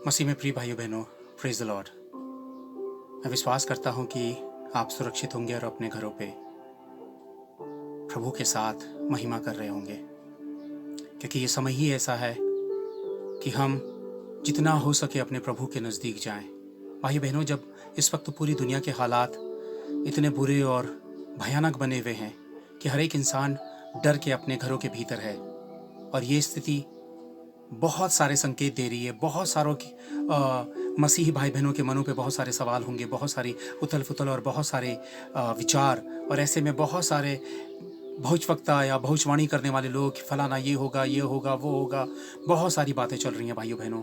मसीह में प्रिय भाइयों बहनों, प्रेज द लॉर्ड। मैं विश्वास करता हूं कि आप सुरक्षित होंगे और अपने घरों पे प्रभु के साथ महिमा कर रहे होंगे, क्योंकि ये समय ही ऐसा है कि हम जितना हो सके अपने प्रभु के नज़दीक जाएं। भाई बहनों, जब इस वक्त पूरी दुनिया के हालात इतने बुरे और भयानक बने हुए हैं कि हर एक इंसान डर के अपने घरों के भीतर है, और ये स्थिति बहुत सारे संकेत दे रही है। बहुत सारों की मसीही भाई बहनों के मनों पे बहुत सारे सवाल होंगे, बहुत सारी उथल पुथल और बहुत सारे विचार, और ऐसे में बहुत सारे भविष्यवक्ता या भविष्यवाणी करने वाले लोग, फलाना ये होगा वो होगा, बहुत सारी बातें चल रही हैं। भाइयों बहनों,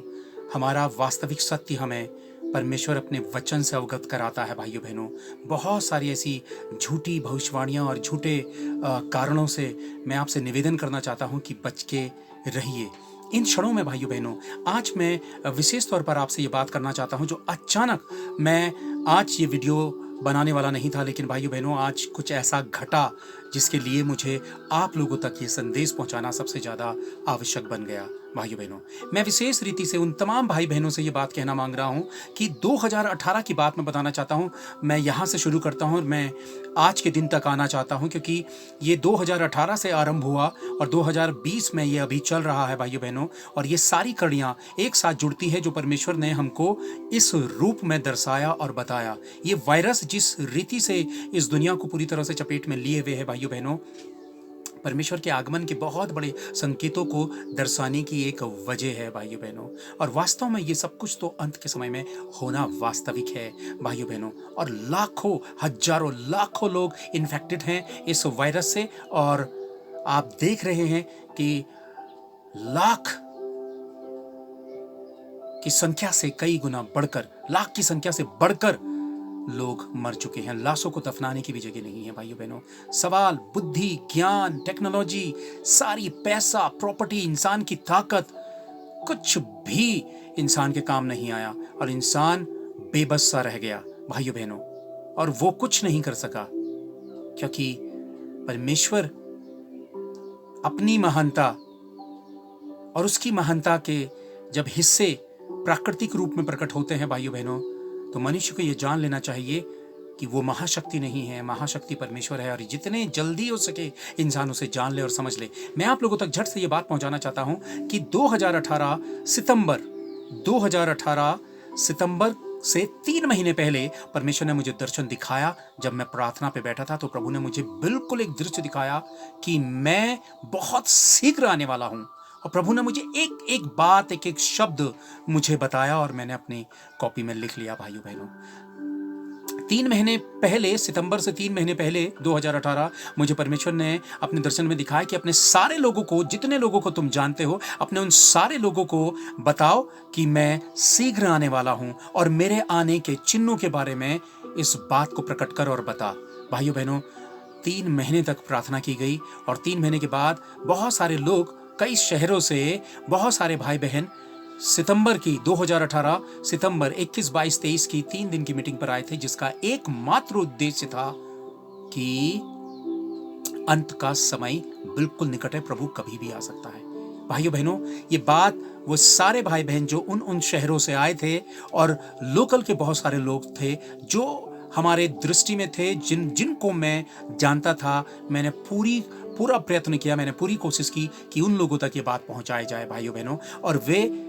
हमारा वास्तविक सत्य हमें परमेश्वर अपने वचन से अवगत कराता है। भाइयों बहनों, बहुत सारी ऐसी झूठी भविष्यवाणियाँ और झूठे कारणों से मैं आपसे निवेदन करना चाहता हूँ कि बच के रहिए इन क्षणों में। भाइयों बहनों, आज मैं विशेष तौर पर आपसे ये बात करना चाहता हूँ, जो अचानक मैं आज ये वीडियो बनाने वाला नहीं था, लेकिन भाइयों बहनों आज कुछ ऐसा घटा जिसके लिए मुझे आप लोगों तक ये संदेश पहुंचाना सबसे ज़्यादा आवश्यक बन गया। भाइयों बहनों, मैं विशेष रीति से उन तमाम भाई बहनों से ये बात कहना मांग रहा हूँ कि 2018 की बात मैं बताना चाहता हूँ। मैं यहाँ से शुरू करता हूँ और मैं आज के दिन तक आना चाहता हूँ, क्योंकि ये 2018 से आरंभ हुआ और 2020 में ये अभी चल रहा है। भाइयों बहनों, और ये सारी कड़ियाँ एक साथ जुड़ती है जो परमेश्वर ने हमको इस रूप में दर्शाया और बताया। ये वायरस जिस रीति से इस दुनिया को पूरी तरह से चपेट में लिए हुए है, भाइयों बहनों, परमेश्वर के आगमन के बहुत बड़े संकेतों को दर्शाने की एक वजह है। भाइयों बहनों, और वास्तव में ये सब कुछ तो अंत के समय में होना वास्तविक है। भाइयों बहनों, और लाखों, हजारों, लाखों लोग इन्फेक्टेड हैं इस वायरस से, और आप देख रहे हैं कि लाख की संख्या से कई गुना बढ़कर, लाख की संख्या से बढ़कर लोग मर चुके हैं। लाशों को दफनाने की भी जगह नहीं है। भाइयों बहनों, सवाल, बुद्धि, ज्ञान, टेक्नोलॉजी, सारी पैसा, प्रॉपर्टी, इंसान की ताकत, कुछ भी इंसान के काम नहीं आया और इंसान बेबस सा रह गया। भाइयों बहनों, और वो कुछ नहीं कर सका, क्योंकि परमेश्वर अपनी महानता और उसकी महानता के जब हिस्से प्राकृतिक रूप में प्रकट होते हैं, भाइयों बहनों, तो मनुष्य को यह जान लेना चाहिए कि वो महाशक्ति नहीं है, महाशक्ति परमेश्वर है, और जितने जल्दी हो सके इंसान उसे जान ले और समझ ले। मैं आप लोगों तक झट से ये बात पहुंचाना चाहता हूं कि 2018 सितंबर से 3 महीने पहले परमेश्वर ने मुझे दर्शन दिखाया। जब मैं प्रार्थना पे बैठा था तो प्रभु ने मुझे बिल्कुल एक दृश्य दिखाया कि मैं बहुत शीघ्र आने वाला हूं, और प्रभु ने मुझे एक एक बात, एक एक शब्द मुझे बताया, और मैंने अपनी कॉपी में लिख लिया। भाइयों बहनों, 3 महीने पहले, सितंबर से 3 महीने पहले 2018, मुझे परमेश्वर ने अपने दर्शन में दिखाया कि अपने सारे लोगों को, जितने लोगों को तुम जानते हो, अपने उन सारे लोगों को बताओ कि मैं शीघ्र आने वाला हूं, और मेरे आने के चिन्हों के बारे में इस बात को प्रकट कर और बता। भाइयों बहनों, 3 महीने तक प्रार्थना की गई, और 3 महीने के बाद बहुत सारे लोग, कई शहरों से बहुत सारे भाई बहन सितंबर की 2018 सितंबर 21, 22, 23 की 3 दिन की मीटिंग पर आए थे, जिसका एकमात्र उद्देश्य था कि अंत का समय बिल्कुल निकट है, प्रभु कभी भी आ सकता है। भाइयों बहनों, ये बात वो सारे भाई बहन जो उन शहरों से आए थे, और लोकल के बहुत सारे लोग थे जो हमारे दृष्टि में थे, जिनको मैं जानता था, मैंने पूरा प्रयत्न किया, मैंने पूरी कोशिश की कि उन लोगों तक ये बात पहुंचाई जाए। भाइयों बहनों, और वे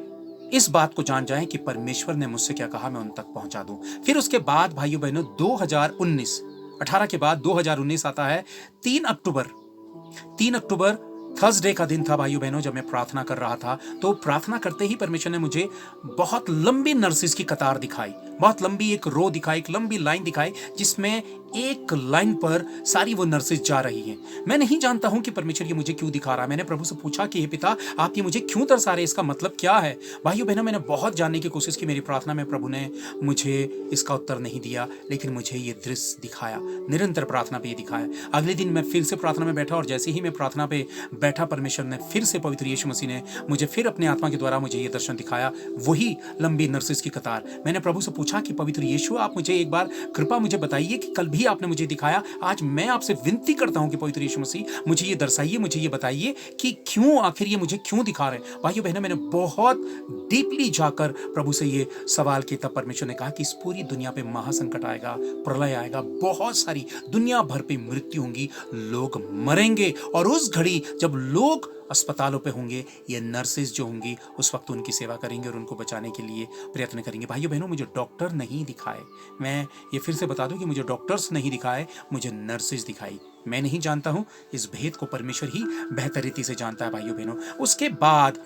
इस बात को जान जाएं कि परमेश्वर ने मुझसे क्या कहा, मैं उन तक पहुंचा दूं। फिर उसके बाद भाइयों बहनों, 2018 के बाद 2019 आता है। 3 अक्टूबर थर्सडे का दिन था भाइयों बहनों, जब मैं प्रार्थना कर रहा था। तो प्रार्थना करते ही परमेश्वर ने मुझे बहुत लंबी नर्सेस की कतार दिखाई, बहुत लंबी एक रो दिखाई, एक लंबी लाइन दिखाई, जिसमें एक लाइन पर सारी वो नर्सेस जा रही हैं। मैं नहीं जानता हूं कि परमेश्वर ये मुझे क्यों दिखा रहा है। मैंने प्रभु से पूछा कि हे पिता, आप ये मुझे क्यों दर्शा रहे, इसका मतलब क्या है। भाइयों बहनों, मैंने बहुत जानने की कोशिश की, मेरी प्रार्थना में प्रभु ने मुझे इसका उत्तर नहीं दिया, लेकिन मुझे ये दृश्य दिखाया, निरंतर प्रार्थना पे ये दिखाया। अगले दिन मैं फिर से प्रार्थना में बैठा, और जैसे ही मैं प्रार्थना पे बैठा, परमेश्वर ने फिर से, पवित्र यीशु मसीह ने मुझे फिर अपने आत्मा के द्वारा मुझे ये दर्शन दिखाया, वही लंबी नर्सेस की कतार। मैंने प्रभु से पूछा कि पवित्र यीशु, आप मुझे एक बार कृपा मुझे बताइए कि कल भी भी आपने मुझे दिखाया। आज मैं आपसे विनती करता हूं कि पवित्र यीशु मसीह मुझे ये दर्शाइए, मुझे ये बताइए कि क्यों, आखिर ये मुझे क्यों दिखा रहे हैं। भाइयों बहनों, मैंने बहुत डीपली जाकर प्रभु से ये सवाल किया, तब परमेश्वर ने कहा कि इस पूरी दुनिया पे महासंकट आएगा, प्रलय आएगा, बहुत सारी दुनिया भर पे मृत्यु होंगी, लोग मरेंगे, और उस घड़ी जब लोग अस्पतालों पे होंगे, ये नर्सेज जो होंगी उस वक्त उनकी सेवा करेंगे और उनको बचाने के लिए प्रयत्न करेंगे। भाइयों बहनों, मुझे डॉक्टर नहीं दिखाए, मैं ये फिर से बता दूं कि मुझे डॉक्टर्स नहीं दिखाए, मुझे नर्सेज दिखाई। मैं नहीं जानता हूं, इस भेद को परमेश्वर ही बेहतर रीति से जानता है। भाइयों बहनों, उसके बाद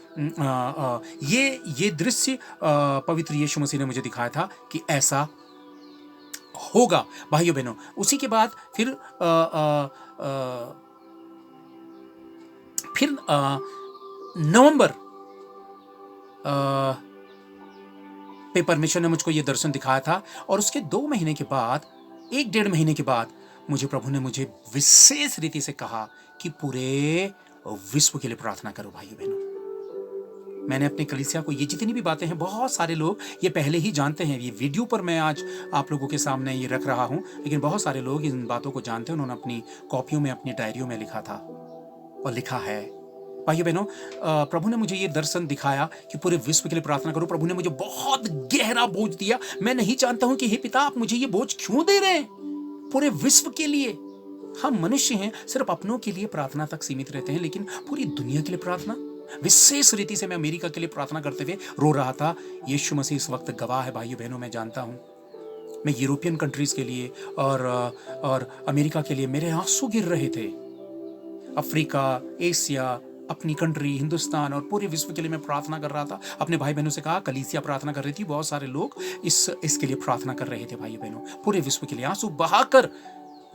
ये दृश्य पवित्र यीशु मसीह ने मुझे दिखाया था कि ऐसा होगा। भाइयों बहनों, उसी के बाद फिर नवंबर पे परमेश्वर ने मुझको ये दर्शन दिखाया था, और उसके 2 महीने के बाद, 1-1.5 महीने के बाद मुझे प्रभु ने मुझे विशेष रीति से कहा कि पूरे विश्व के लिए प्रार्थना करो। भाइयों बहनों, मैंने अपने कलीसिया को ये जितनी भी बातें हैं, बहुत सारे लोग ये पहले ही जानते हैं। ये वीडियो पर मैं आज आप लोगों के सामने ये रख रहा हूं, लेकिन बहुत सारे लोग इन बातों को जानते हैं। उन्होंने अपनी कॉपियों में, अपनी डायरियों में लिखा था और लिखा है। भाइयों बहनों, प्रभु ने मुझे ये दर्शन दिखाया कि पूरे विश्व के लिए प्रार्थना करो। प्रभु ने मुझे बहुत गहरा बोझ दिया। मैं नहीं जानता हूं कि हे पिता, आप मुझे ये बोझ क्यों दे रहे हैं, पूरे विश्व के लिए। हम मनुष्य हैं, सिर्फ अपनों के लिए प्रार्थना तक सीमित रहते हैं, लेकिन पूरी दुनिया के लिए प्रार्थना। विशेष रीति से मैं अमेरिका के लिए प्रार्थना करते हुए रो रहा था। यीशु मसीह इस वक्त गवाह है। भाइयों बहनों, मैं जानता हूं, मैं यूरोपियन कंट्रीज के लिए और अमेरिका के लिए मेरे आंसू गिर रहे थे। अफ्रीका, एशिया, अपनी कंट्री हिंदुस्तान और पूरे विश्व के लिए मैं प्रार्थना कर रहा था। अपने भाई बहनों से कहा, कलीसिया प्रार्थना कर रही थी, बहुत सारे लोग इसके लिए प्रार्थना कर रहे थे। भाइयों बहनों, पूरे विश्व के लिए आंसू बहाकर,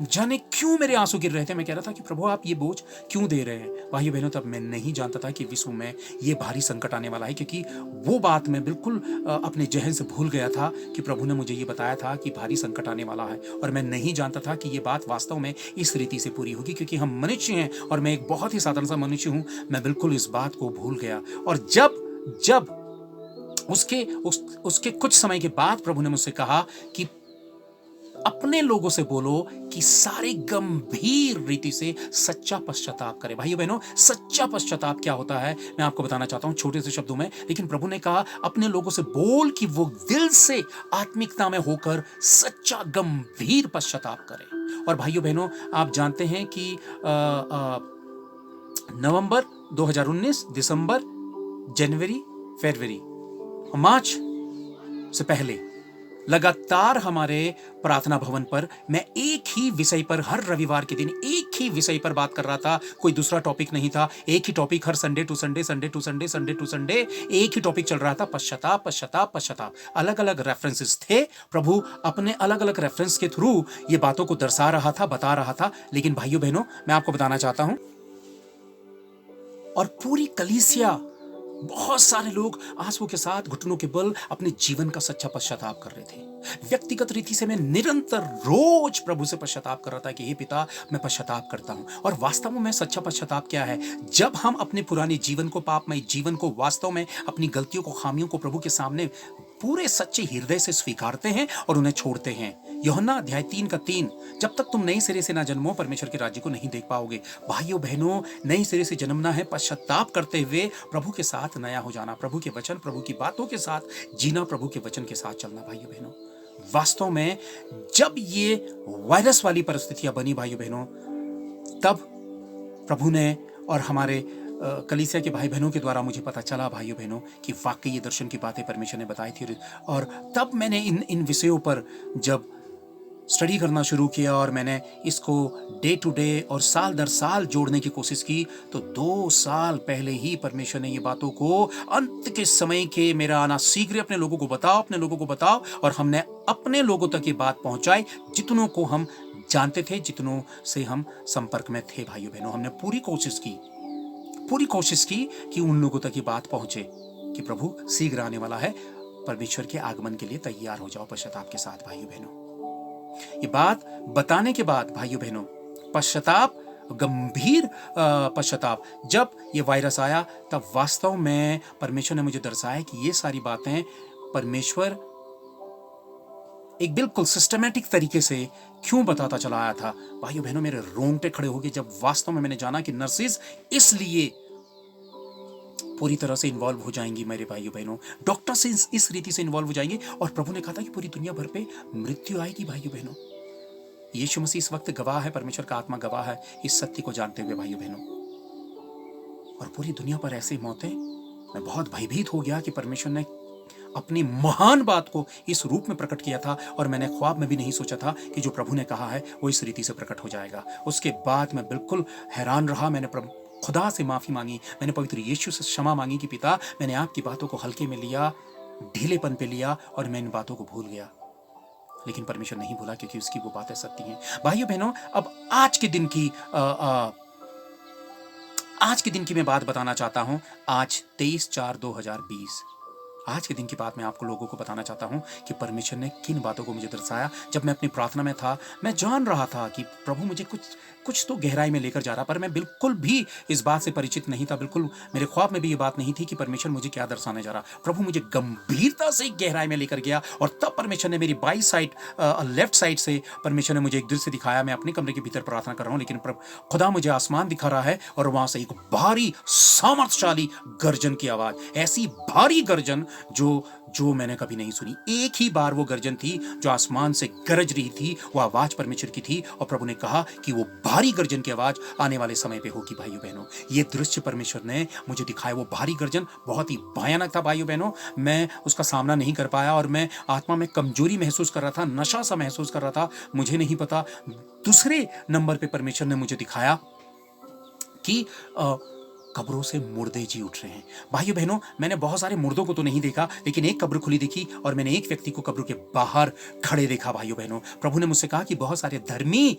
जाने क्यों मेरे आंसू गिर रहे थे। मैं कह रहा था कि प्रभु, आप ये बोझ क्यों दे रहे हैं। भाइयों बहनों, तब मैं नहीं जानता था कि विश्व में ये भारी संकट आने वाला है, क्योंकि वो बात मैं बिल्कुल अपने जहन से भूल गया था कि प्रभु ने मुझे ये बताया था कि भारी संकट आने वाला है। और मैं नहीं जानता था कि ये बात वास्तव में इस रीति से पूरी होगी, क्योंकि हम मनुष्य हैं और मैं एक बहुत ही साधारण सा मनुष्य हूं। मैं बिल्कुल इस बात को भूल गया। और जब उसके कुछ समय के बाद प्रभु ने मुझसे कहा कि अपने लोगों से बोलो कि सारे गंभीर रीति से सच्चा पश्चाताप करें। भाइयों बहनों, सच्चा पश्चाताप क्या होता है मैं आपको बताना चाहता हूं छोटे से शब्दों में। लेकिन प्रभु ने कहा अपने लोगों से बोल कि वो दिल से आत्मिकता में होकर सच्चा गंभीर पश्चाताप करें। और भाइयों बहनों, आप जानते हैं कि नवंबर 2019, दिसंबर, जनवरी, फरवरी, मार्च से पहले लगातार हमारे प्रार्थना भवन पर मैं एक ही विषय पर हर रविवार के दिन एक ही विषय पर बात कर रहा था। कोई दूसरा टॉपिक नहीं था। एक ही टॉपिक हर Sunday to Sunday, Sunday to Sunday, Sunday to Sunday, एक ही टॉपिक चल रहा था, पश्चाताप, पश्चाताप, पश्चाताप। अलग अलग रेफरेंसेस थे। प्रभु अपने अलग अलग रेफरेंस के थ्रू ये बातों को दर्शा रहा था, बता रहा था। लेकिन भाइयों बहनों, मैं आपको बताना चाहता हूं, और पूरी कलीसिया, बहुत सारे लोग आंसू के साथ घुटनों के बल अपने जीवन का सच्चा पश्चाताप कर रहे थे। व्यक्तिगत रीति से मैं निरंतर रोज प्रभु से पश्चाताप कर रहा था कि हे पिता, मैं पश्चाताप करता हूं। और वास्तव में सच्चा पश्चाताप क्या है? जब हम अपने पुराने जीवन को, पापमय जीवन को, वास्तव में अपनी गलतियों को, खामियों को प्रभु के सामने पूरे सच्चे हृदय से स्वीकारते हैं और उन्हें छोड़ते हैं। यूहन्ना अध्याय 3:3, जब तक तुम नए सिरे से ना जन्मो परमेश्वर के राज्य को नहीं देख पाओगे। भाइयों बहनों, नए सिरे से जन्मना है, पश्चाताप करते हुए प्रभु के साथ नया हो जाना, प्रभु के वचन, प्रभु की बातों के साथ जीना, प्रभु के वचन के साथ चलना। भाइयों बहनों, वास्तव में जब ये वायरस वाली परिस्थितियां बनी भाइयों बहनों, तब प्रभु ने और हमारे कलीसिया के भाई बहनों के द्वारा मुझे पता चला भाइयों बहनों कि वाकई ये दर्शन की बातें परमेश्वर ने बताई थी। और तब मैंने इन विषयों पर जब स्टडी करना शुरू किया और मैंने इसको डे टू डे और साल दर साल जोड़ने की कोशिश की, तो 2 साल पहले ही परमेश्वर ने ये बातों को अंत के समय के मेरा आना शीघ्र, अपने लोगों को बताओ, अपने लोगों को बताओ। और हमने अपने लोगों तक ये बात पहुंचाई, जितनों को हम जानते थे, जितनों से हम संपर्क में थे। भाइयों बहनों, हमने पूरी कोशिश की कि उन लोगों तक ये बात पहुंचे कि प्रभु शीघ्र आने वाला है, परमेश्वर के आगमन के लिए तैयार हो जाओ पश्चाताप के साथ। भाइयों बहनों, ये बात बताने के बाद भाइयों बहनों, पश्चाताप, गंभीर पश्चाताप, जब ये वायरस आया, तब वास्तव में परमेश्वर ने मुझे दर्शाया कि ये सारी बातें परमेश्वर एक बिल्कुल सिस्टमैटिक तरीके से क्यों बताता चला आया था। भाइयों बहनों, मेरे रोंगटे खड़े हो गए जब वास्तव में मैंने जाना कि नर्सेज इसलिए पूरी तरह से इन्वॉल्व हो जाएंगी। मेरे भाइयों बहनों, डॉक्टर से इस रीति से इन्वॉल्व हो जाएंगे, और प्रभु ने कहा था कि पूरी दुनिया भर पे मृत्यु आएगी। भाइयों बहनों, यीशु मसीह इस वक्त गवाह है, परमेश्वर का आत्मा गवाह है इस सत्य को जानते हुए। भाइयों बहनों, और पूरी दुनिया पर ऐसी मौतें, मैं बहुत भयभीत हो गया कि परमेश्वर ने अपनी महान बात को इस रूप में प्रकट किया था, और मैंने ख्वाब में भी नहीं सोचा था कि जो प्रभु ने कहा है वो इस रीति से प्रकट हो जाएगा। उसके बाद मैं बिल्कुल हैरान रहा। मैंने खुदा से माफी मांगी, मैंने पवित्र यीशु से क्षमा मांगी कि पिता, मैंने आपकी बातों को हल्के में लिया, ढीलेपन पे लिया, और मैं इन बातों को भूल गया। लेकिन परमेश्वर नहीं भूला, क्योंकि उसकी वो बातें सत्य हैं। भाइयों बहनों, अब आज के दिन की मैं बात बताना चाहता हूं। आज 23/4/2020 आज के दिन की बात मैं आपको लोगों को बताना चाहता हूं कि परमेश्वर ने किन बातों को मुझे दर्शाया। जब मैं अपनी प्रार्थना में था, मैं जान रहा था कि प्रभु मुझे कुछ तो गहराई में लेकर जा रहा, पर मैं बिल्कुल भी इस बात से परिचित नहीं था। बिल्कुल मेरे ख्वाब में भी ये बात नहीं थी कि परमेश्वर मुझे क्या दर्शाने जा रहा। प्रभु मुझे गंभीरता से गहराई में लेकर गया, और तब परमेश्वर ने मेरी बाई साइड, लेफ्ट साइड से परमेश्वर ने मुझे एक दृश्य दिखाया। मैं अपने कमरे के भीतर प्रार्थना कर रहा हूँ, लेकिन खुदा मुझे आसमान दिखा रहा है, और वहां से एक भारी सामर्थशाली गर्जन की आवाज, ऐसी भारी गर्जन जो मैंने कभी नहीं सुनी। एक ही बार वो गर्जन थी जो आसमान से गरज रही थी, वो आवाज परमेश्वर की थी, और प्रभु ने कहा कि वो भारी गर्जन की आवाज आने वाले समय पे होगी। भाइयों बहनों, ये दृश्य परमेश्वर ने मुझे दिखाया। वो भारी गर्जन बहुत ही भयानक था। भाइयों बहनों, मैं उसका सामना नहीं कर पाया, और मैं आत्मा में कमजोरी महसूस कर रहा था, नशा सा महसूस कर रहा था, मुझे नहीं पता। दूसरे नंबर पे परमेश्वर ने मुझे दिखाया कि कब्रों से मुर्दे जी उठ रहे हैं। भाइयों बहनों, मैंने बहुत सारे मुर्दों को तो नहीं देखा, लेकिन एक कब्र खुली देखी, और मैंने एक व्यक्ति को कब्र के बाहर खड़े देखा। भाइयों बहनों, प्रभु ने मुझसे कहा कि बहुत सारे धर्मी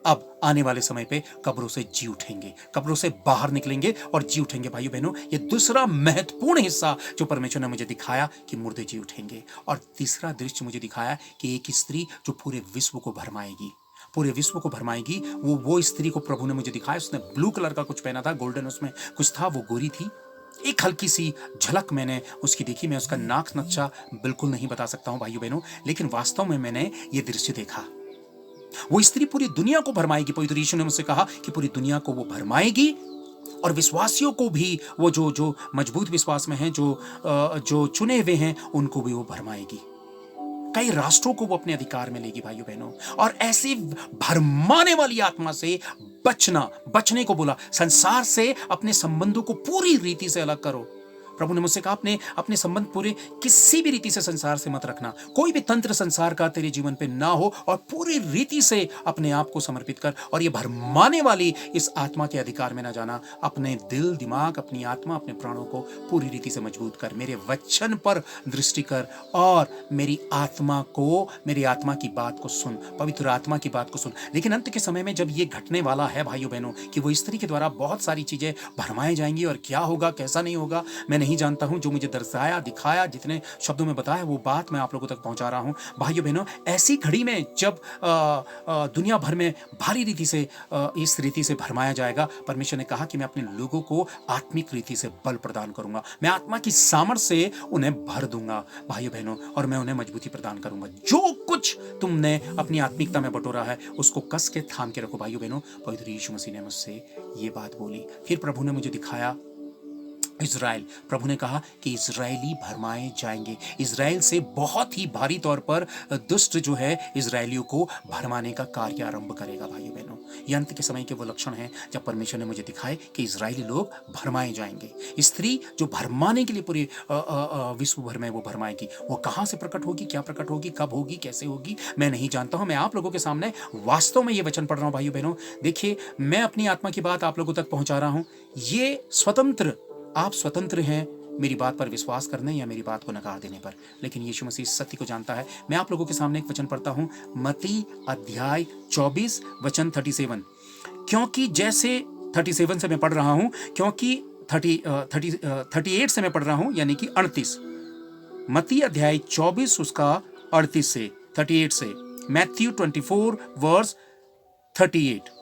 अब आने वाले समय पे कब्रों से जी उठेंगे, कब्रों से बाहर निकलेंगे और जी उठेंगे। भाइयों बहनों, ये दूसरा महत्वपूर्ण हिस्सा जो परमेश्वर ने मुझे दिखाया कि मुर्दे जी उठेंगे। और तीसरा दृश्य मुझे दिखाया कि एक स्त्री जो पूरे विश्व को भरमाएगी, पूरे विश्व को भरमाएगी। वो स्त्री को प्रभु ने मुझे दिखाया। उसने ब्लू कलर का कुछ पहना था, गोल्डन उसमें कुछ था, वो गोरी थी। एक हल्की सी झलक मैंने उसकी देखी। मैं उसका नाक नक्शा बिल्कुल नहीं बता सकता हूं भाइयों बहनों, लेकिन वास्तव में मैंने ये दृश्य देखा। वो स्त्री पूरी दुनिया को भरमाएगी। पवित्र यीशु ने मुझसे कहा कि पूरी दुनिया को वो भरमाएगी, और विश्वासियों को भी, वो जो मजबूत विश्वास में हैं, जो चुने हुए हैं, उनको भी वो भरमाएगी। कई राष्ट्रों को वो अपने अधिकार में लेगी। भाइयों बहनों, और ऐसी भरमाने वाली आत्मा से बचने को बोला। संसार से अपने संबंधों को पूरी रीति से अलग करो। प्रभु ने मुझसे कहा अपने संबंध पूरे किसी भी रीति से संसार से मत रखना। कोई भी तंत्र संसार का तेरे जीवन पे ना हो, और पूरी रीति से अपने आप को समर्पित कर, और ये भरमाने वाली इस आत्मा के अधिकार में ना जाना। अपने दिल, दिमाग, अपनी आत्मा, अपने प्राणों को पूरी रीति से मजबूत कर। मेरे वचन पर दृष्टि कर, और मेरी आत्मा की बात को सुन, पवित्र आत्मा की बात को सुन। लेकिन अंत के समय में जब ये घटने वाला है भाइयों बहनों, कि वो स्त्री के द्वारा बहुत सारी चीजें भरमाई जाएंगी, और क्या होगा कैसा नहीं होगा मैं नहीं जानता हूं। जो मुझे दर्शाया, दिखाया, जितने शब्दों में बताया, वो बात मैं आप लोगों तक पहुंचा रहा हूं। भाइयों बहनों, ऐसी घड़ी में जब दुनिया भर में भारी रीति से इस रीति से भरमाया जाएगा, परमेश्वर ने कहा कि मैं अपने लोगों को आत्मिक रीति से बल प्रदान करूंगा। मैं आत्मा की सामर्थ्य से उन्हें भर दूंगा भाइयों बहनों, और मैं उन्हें मजबूती प्रदान करूंगा। जो कुछ तुमने अपनी आत्मिकता में बटोरा है, उसको कस के थाम के रखो। भाइयों बहनों, पवित्र यीशु मसीह ने मुझसे ये बात बोली। फिर प्रभु ने मुझे दिखाया इज़राइल। प्रभु ने कहा कि इज़राइली भरमाए जाएंगे। इज़राइल से बहुत ही भारी तौर पर दुष्ट जो है इज़राइलियों को भरमाने का कार्य आरंभ करेगा। भाइयों बहनों, ये अंत के समय के वो लक्षण हैं जब परमेश्वर ने मुझे दिखाए कि इज़राइली लोग भरमाए जाएंगे। स्त्री जो भरमाने के लिए पूरे विश्व भर में वो भरमाएगी, वो कहाँ से प्रकट होगी, क्या प्रकट होगी, कब होगी, कैसे होगी, मैं नहीं जानता हूँ। मैं आप लोगों के सामने वास्तव में ये वचन पढ़ रहा हूँ। भाइयों बहनों, देखिए, मैं अपनी आत्मा की बात आप लोगों तक पहुंचा रहा हूँ। ये स्वतंत्र, आप स्वतंत्र हैं मेरी बात पर विश्वास करने या मेरी बात को नकार देने पर, लेकिन यीशु मसीह सत्य को जानता है। मैं आप लोगों के सामने एक वचन पढ़ता हूं, मत्ती अध्याय 24 वचन 37। क्योंकि जैसे 37 से मैं पढ़ रहा हूं, क्योंकि 38 से मैं पढ़ रहा हूं, यानी कि 38। मत्ती अध्याय 24 उसका 38 से 38 से, मैथ्यू 24 वर्स 38।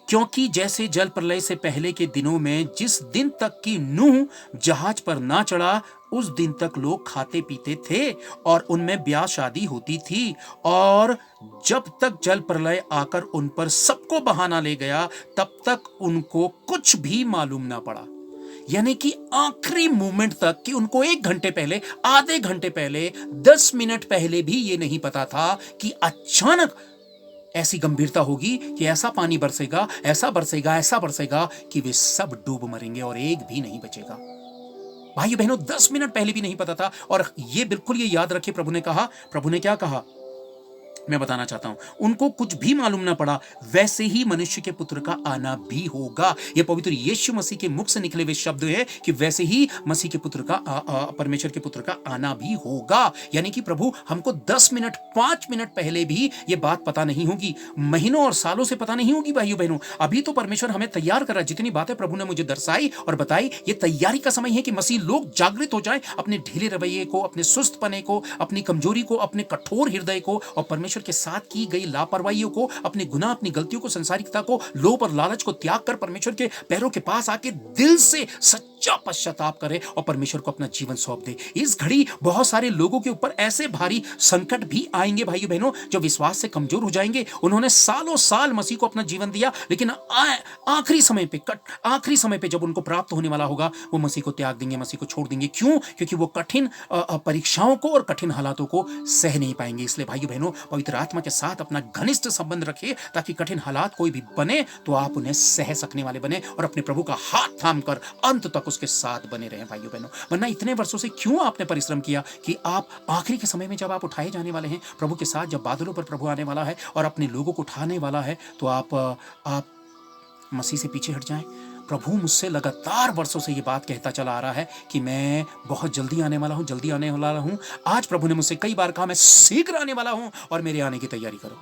क्योंकि जैसे जल प्रलय से पहले के दिनों में जिस दिन तक कि नूह जहाज पर ना चढ़ा, उस दिन तक लोग खाते पीते थे और उनमें ब्याह शादी होती थी, और जब तक जल प्रलय आकर उन पर सबको बहाना ले गया, तब तक उनको कुछ भी मालूम ना पड़ा। यानी कि आखिरी मोमेंट तक, कि उनको 1 घंटे पहले, आधे घंटे पहले, 10 मिनट पहले भी ये नहीं पता था कि अचानक ऐसी गंभीरता होगी कि ऐसा पानी बरसेगा, ऐसा बरसेगा, ऐसा बरसेगा कि वे सब डूब मरेंगे और एक भी नहीं बचेगा। भाइयों बहनों, 10 मिनट पहले भी नहीं पता था। और ये बिल्कुल ये याद रखिए, प्रभु ने कहा, प्रभु ने क्या कहा मैं बताना चाहता हूं, उनको कुछ भी मालूम ना पड़ा, वैसे ही मनुष्य के पुत्र का आना भी होगा। ये पवित्र यीशु मसीह के मुख से निकले हुए शब्द है कि वैसे ही मसीह के पुत्र का परमेश्वर के पुत्र का आना भी होगा। यानी कि प्रभु हमको 10 मिनट 5 मिनट पहले भी ये बात पता नहीं होगी, महीनों और सालों से पता नहीं होगी। भाइयों बहनों, अभी तो परमेश्वर हमें तैयार कर रहा है। जितनी बातें प्रभु ने मुझे दर्शाई और बताई, ये तैयारी का समय है कि मसीह लोग जागृत हो जाएं अपने ढीले रवैये को, अपने सुस्तपने को, अपनी कमजोरी को, अपने कठोर हृदय को, और परमेश्वर के साथ की गई लापरवाहियों को, अपने गुनाह, अपनी गलतियों को, संसारिकता को, लोभ और लालच को त्याग कर परमेश्वर के पैरों के पास आके दिल से सच्चा पश्चाताप करे और परमेश्वर को अपना जीवन सौंप दे। इस घड़ी बहुत सारे लोगों के ऊपर ऐसे भारी संकट भी आएंगे भाइयों बहनों, जो विश्वास से कमजोर हो जाएंगे। उन्होंने सालों साल मसीह को अपना जीवन दिया, लेकिन आखिरी समय पे जब उनको प्राप्त होने वाला होगा, वो मसीह को त्याग देंगे, मसीह को छोड़ देंगे। क्यों? क्योंकि वो कठिन परीक्षाओं को और कठिन हालातों को सह नहीं पाएंगे। इसलिए भाइयों बहनों, पवित्र आत्मा के साथ अपना घनिष्ठ संबंध रखिए, ताकि कठिन हालात कोई भी बने तो आप उन्हें सह सकने वाले बने और अपने प्रभु का हाथ थामकर अंत तक उसके साथ बने रहें भाइयों बहनों। वरना इतने वर्षों से क्यों आपने परिश्रम किया कि आप आखिरी के समय में जब आप उठाए जाने वाले हैं प्रभु के साथ, जब बादलों पर प्रभु आने वाला है और अपने लोगों को उठाने वाला है, तो आप मसीह से पीछे हट जाएं। प्रभु मुझसे लगातार वर्षों से ये बात कहता चला आ रहा है कि मैं बहुत जल्दी आने वाला हूं, जल्दी आने वाला हूं। आज प्रभु ने मुझसे कई बार कहा, मैं शीघ्र आने वाला हूं और मेरे आने की तैयारी करो।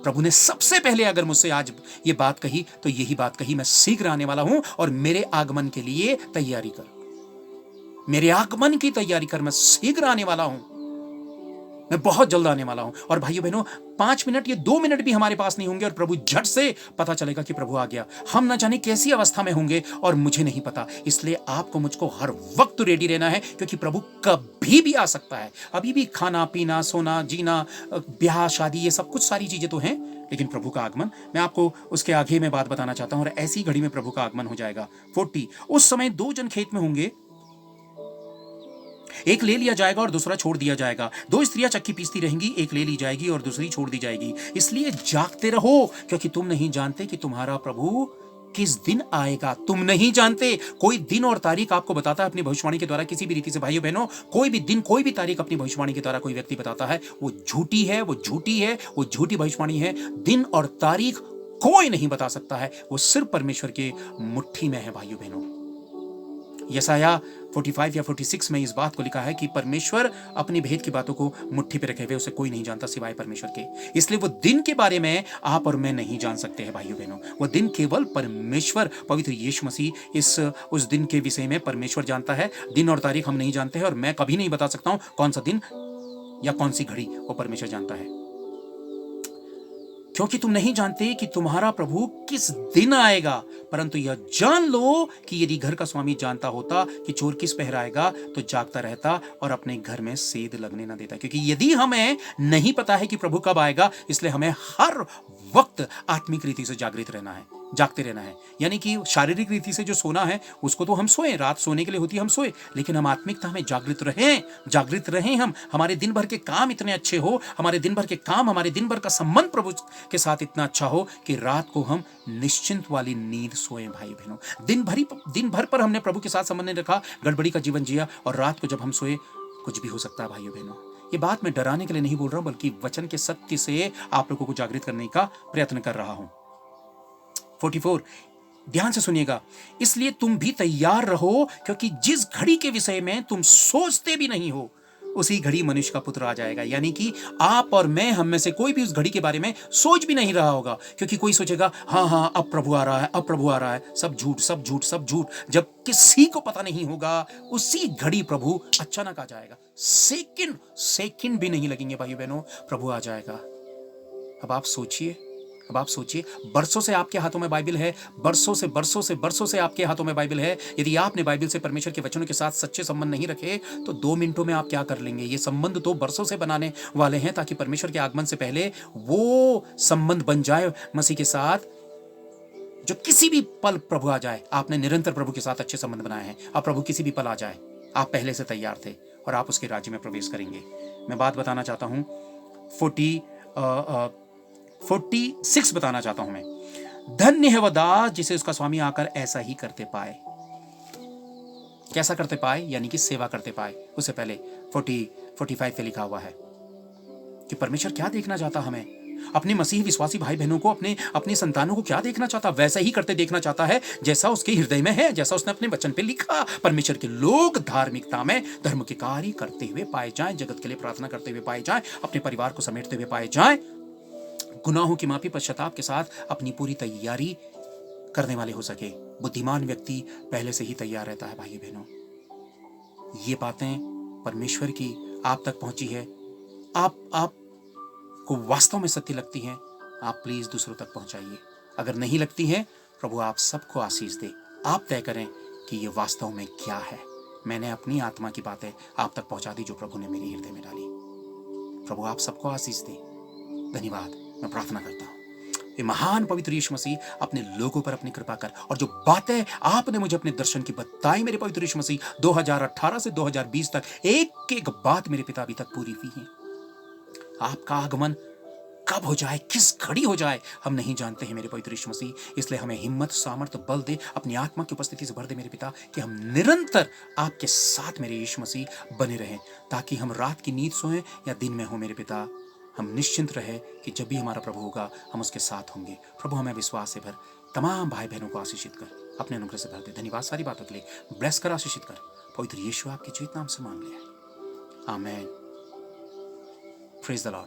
प्रभु ने सबसे पहले अगर मुझसे आज ये बात कही तो यही बात कही, मैं शीघ्र आने वाला हूं और मेरे आगमन के लिए तैयारी कर, मेरे आगमन की तैयारी कर, मैं शीघ्र आने वाला हूं, मैं बहुत जल्द आने वाला हूं। और भाइयों बहनों, 5 मिनट, ये 2 मिनट भी हमारे पास नहीं होंगे और प्रभु झट से पता चलेगा कि प्रभु आ गया। हम ना जाने कैसी अवस्था में होंगे और मुझे नहीं पता। इसलिए आपको मुझको हर वक्त रेडी रहना है, क्योंकि प्रभु कभी भी आ सकता है। अभी भी खाना पीना, सोना, जीना, ब्याह शादी, ये सब कुछ सारी चीजें तो हैं, लेकिन प्रभु का आगमन, मैं आपको उसके आगे में बात बताना चाहता हूं। और ऐसी घड़ी में प्रभु का आगमन हो जाएगा। 40, उस समय 2 जन खेत में होंगे, एक ले लिया जाएगा और दूसरा छोड़ दिया जाएगा। 2 स्त्रियां चक्की पीसती रहेंगी, एक ले ली जाएगी और दूसरी छोड़ दी जाएगी। इसलिए जागते रहो, क्योंकि तुम नहीं जानते कि तुम्हारा प्रभु किस दिन आएगा। तुम नहीं जानते। कोई दिन और तारीख आपको बताता है अपनी भविष्यवाणी के द्वारा, किसी भी रीति से भाइयों बहनों, कोई भी दिन, कोई भी तारीख अपनी भविष्यवाणी के द्वारा कोई व्यक्ति बताता है, वो झूठी है, वो झूठी है, वो झूठी भविष्यवाणी है। दिन और तारीख कोई नहीं बता सकता है, वो सिर्फ परमेश्वर के मुट्ठी में है भाइयों बहनों। यशाया 45 या 46 में इस बात को लिखा है कि परमेश्वर अपनी भेद की बातों को मुट्ठी पे रखे हुए, उसे कोई नहीं जानता सिवाय परमेश्वर के। इसलिए वो दिन के बारे में आप और मैं नहीं जान सकते हैं भाइयों बहनों। वो दिन केवल परमेश्वर, पवित्र यीशु मसीह उस दिन के विषय में परमेश्वर जानता है। दिन और तारीख हम नहीं जानते हैं, और मैं कभी नहीं बता सकता हूं कौन सा दिन या कौन सी घड़ी, वो परमेश्वर जानता है। क्योंकि तुम नहीं जानते कि तुम्हारा प्रभु किस दिन आएगा। परंतु यह जान लो कि यदि घर का स्वामी जानता होता कि चोर किस पहर आएगा, तो जागता रहता और अपने घर में सेध लगने न देता। क्योंकि यदि हमें नहीं पता है कि प्रभु कब आएगा, इसलिए हमें हर वक्त आत्मिक रीति से जागृत रहना है, जागते रहना है। यानी कि शारीरिक रीति से जो सोना है उसको तो हम सोए, रात सोने के लिए होती है, हम सोए, लेकिन हम आत्मिकता में जागृत रहें। हम, हमारे दिन भर के काम इतने अच्छे हो, हमारे दिन भर के काम, हमारे दिन भर का संबंध प्रभु के साथ इतना अच्छा हो कि रात को हम निश्चिंत वाली नींद सोए भाई बहनों। दिन भर पर हमने प्रभु के साथ संबंध नहीं रखा, गड़बड़ी का जीवन जिया, और रात को जब हम सोए, कुछ भी हो सकता है भाइयों बहनों। ये बात मैं डराने के लिए नहीं बोल रहा हूं, बल्कि वचन के सत्य से आप लोगों को जागृत करने का प्रयत्न कर रहा हूं। 44, ध्यान से सुनिएगा। इसलिए तुम भी तैयार रहो, क्योंकि जिस घड़ी के विषय में तुम सोचते भी नहीं हो, उसी घड़ी मनुष्य का पुत्र आ जाएगा। यानी कि आप और मैं, हम में से कोई भी उस घड़ी के बारे में सोच भी नहीं रहा होगा, क्योंकि कोई सोचेगा हाँ अब प्रभु आ रहा है, अब प्रभु आ रहा है। सब झूठ, सब झूठ, सब झूठ। जब किसी को पता नहीं होगा, उसी घड़ी प्रभु अचानक आ जाएगा। सेकंड भी नहीं लगेंगे भाइयों बहनों, प्रभु आ जाएगा। अब आप सोचिए, अब आप सोचिए, बरसों से आपके हाथों में बाइबिल है, बरसों से आपके हाथों में बाइबिल है। यदि आपने बाइबिल से, परमेश्वर के वचनों के साथ सच्चे संबंध नहीं रखे, तो 2 मिनटों में आप क्या कर लेंगे? ये संबंध तो बरसों से बनाने वाले हैं, ताकि परमेश्वर के आगमन से पहले वो संबंध बन जाए मसीह के साथ, जो किसी भी पल प्रभु आ जाए। आपने निरंतर प्रभु के साथ अच्छे संबंध बनाए हैं। अब प्रभु किसी भी पल आ जाए, आप पहले से तैयार थे और आप उसके राज्य में प्रवेश करेंगे। मैं बात बताना चाहता हूँ, 46 बताना चाहता हूं मैं। धन्य है वह दास जिसे उसका स्वामी आकर ऐसा ही करते पाए। कैसा करते पाए? यानी कि सेवा करते पाए। उससे पहले 45 पे लिखा हुआ है कि परमेश्वर क्या देखना चाहता हमें, अपने मसीह विश्वासी भाई बहनों को, अपनी संतानों को क्या देखना चाहता? वैसा ही करते देखना चाहता है जैसा उसके हृदय में है, जैसा उसने अपने वचन पे लिखा। परमेश्वर के लोग धार्मिकता में धर्म के कार्य करते हुए पाए जाएं, जगत के लिए प्रार्थना करते हुए पाए जाएं, अपने परिवार को समेटते हुए पाए जाएं, गुनाहों की माफी पश्चाताप के साथ अपनी पूरी तैयारी करने वाले हो सके। बुद्धिमान व्यक्ति पहले से ही तैयार रहता है। भाइयों बहनों, ये बातें परमेश्वर की आप तक पहुंची है, आप को वास्तव में सत्य लगती हैं, आप प्लीज दूसरों तक पहुंचाइए। अगर नहीं लगती हैं, प्रभु आप सबको आशीष दे। आप तय करें कि ये वास्तव में क्या है। मैंने अपनी आत्मा की बातें आप तक पहुंचा दी जो प्रभु ने मेरे हृदय में डाली। प्रभु आप सबको आशीष दे। धन्यवाद। मैं प्रार्थना करता हूँ, ये महान पवित्र यीशु मसीह अपने लोगों पर अपनी कृपा कर, और जो बातें आपने मुझे अपने दर्शन की बताई मेरे पवित्र यीशु मसीह, 2018 से 2020 तक एक एक बात मेरे पिता अभी तक पूरी हुई है। आपका आगमन कब हो जाए, किस घड़ी हो जाए, हम नहीं जानते हैं मेरे पवित्र यीशु मसीह। इसलिए हमें हिम्मत, सामर्थ्य, बल दे, अपनी आत्मा की उपस्थिति से भर दे मेरे पिता, कि हम निरंतर आपके साथ मेरे यीशु मसीह बने रहें, ताकि हम रात की नींद सोएं या दिन में हो मेरे पिता, हम निश्चिंत रहे कि जब भी हमारा प्रभु होगा हम उसके साथ होंगे। प्रभु हमें विश्वास से भर, तमाम भाई बहनों को आशीषित कर, अपने अनुग्रह से भर दे। धन्यवाद सारी बातों के लिए, ब्लेस कर, आशीषित कर। पवित्र यीशु आपके जीवित नाम से मांग लिया, आमेन। Praise the Lord.